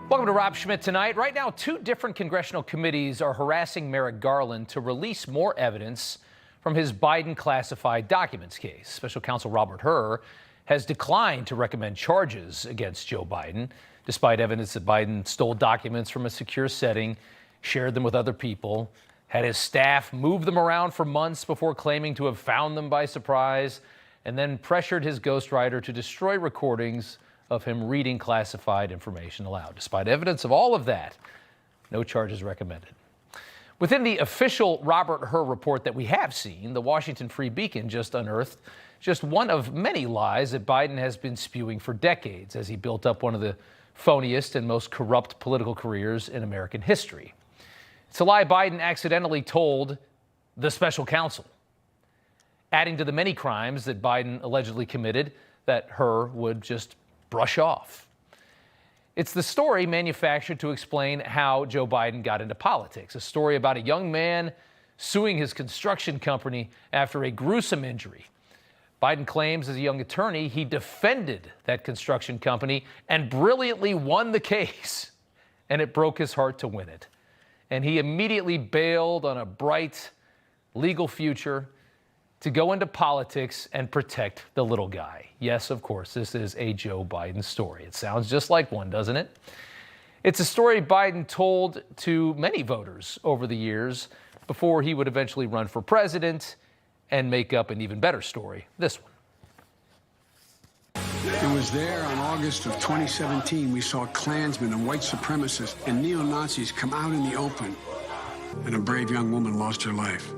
Welcome to Rob Schmitt Tonight. Right now, two different congressional committees are harassing Merrick Garland to release more evidence from his Biden classified documents case. Special counsel Robert Hur has declined to recommend charges against Joe Biden, despite evidence that Biden stole documents from a secure setting, shared them with other people, had his staff move them around for months before claiming to have found them by surprise, and then pressured his ghostwriter to destroy recordings of him reading classified information aloud. Despite evidence of all of that, no charges recommended. Within the official Robert Hur report that we have seen, the Washington Free Beacon just unearthed just one of many lies that Biden has been spewing for decades as he built up one of the phoniest and most corrupt political careers in American history. It's a lie Biden accidentally told the special counsel, adding to the many crimes that Biden allegedly committed that Hur would just brush off. It's the story manufactured to explain how Joe Biden got into politics, a story about a young man suing his construction company after a gruesome injury. Biden claims as a young attorney he defended that construction company and brilliantly won the case, and it broke his heart to win it. And he immediately bailed on a bright legal future to go into politics and protect the little guy. Yes, of course, this is a Joe Biden story. It sounds just like one, doesn't it? It's a story Biden told to many voters over the years before he would eventually run for president and make up an even better story, this one. It was there on August of 2017 we saw Klansmen and white supremacists and neo-Nazis come out in the open, and a brave young woman lost her life.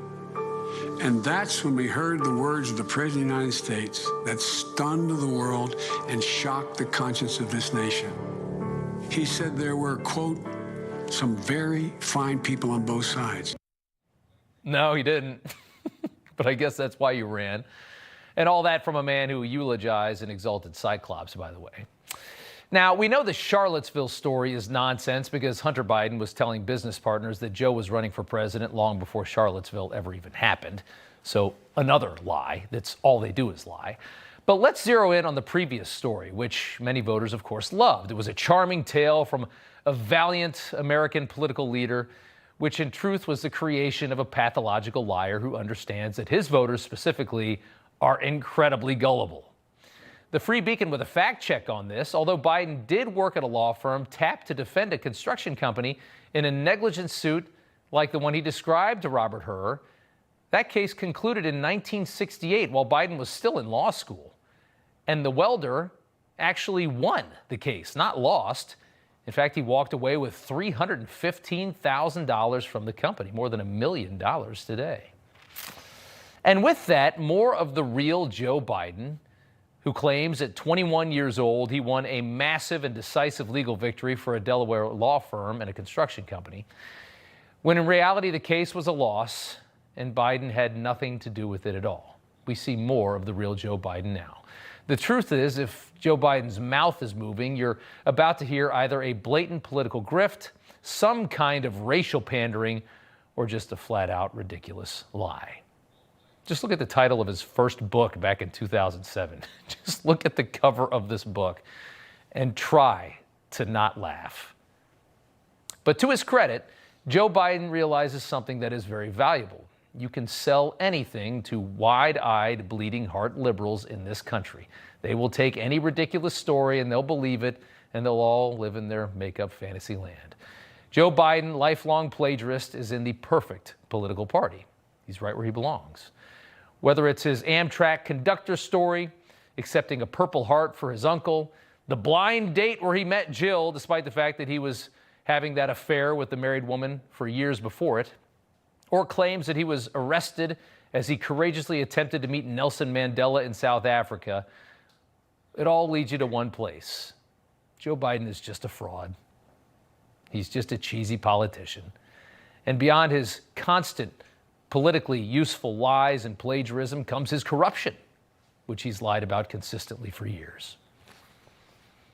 And that's when we heard the words of the President of the United States that stunned the world and shocked the conscience of this nation. He said there were, quote, some very fine people on both sides. No, he didn't. But I guess that's why you ran. And all that from a man who eulogized an exalted Cyclops, by the way. Now, we know the Charlottesville story is nonsense because Hunter Biden was telling business partners that Joe was running for president long before Charlottesville ever even happened. So another lie. That's all they do is lie. But let's zero in on the previous story, which many voters, of course, loved. It was a charming tale from a valiant American political leader, which in truth was the creation of a pathological liar who understands that his voters specifically are incredibly gullible. The Free Beacon, with a fact check on this, although Biden did work at a law firm tapped to defend a construction company in a negligence suit like the one he described to Robert Hur, that case concluded in 1968 while Biden was still in law school. And the welder actually won the case, not lost. In fact, he walked away with $315,000 from the company, more than $1 million today. And with that, more of the real Joe Biden, who claims at 21 years old he won a massive and decisive legal victory for a Delaware law firm and a construction company, when in reality the case was a loss and Biden had nothing to do with it at all. We see more of the real Joe Biden now. The truth is, if Joe Biden's mouth is moving, you're about to hear either a blatant political grift, some kind of racial pandering, or just a flat-out ridiculous lie. Just look at the title of his first book back in 2007. Just look at the cover of this book and try to not laugh. But to his credit, Joe Biden realizes something that is very valuable. You can sell anything to wide-eyed, bleeding heart liberals in this country. They will take any ridiculous story and they'll believe it, and they'll all live in their make-up fantasy land. Joe Biden, lifelong plagiarist, is in the perfect political party. He's right where he belongs. Whether it's his Amtrak conductor story, accepting a Purple Heart for his uncle, the blind date where he met Jill, despite the fact that he was having that affair with the married woman for years before it, or claims that he was arrested as he courageously attempted to meet Nelson Mandela in South Africa, it all leads you to one place. Joe Biden is just a fraud. He's just a cheesy politician. And beyond his constant politically useful lies and plagiarism comes his corruption, which he's lied about consistently for years.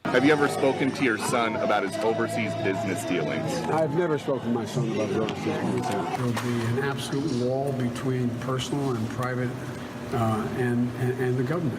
Have you ever spoken to your son about his overseas business dealings? I've never spoken to my son about the overseas business. There will be an absolute wall between personal and private and the government.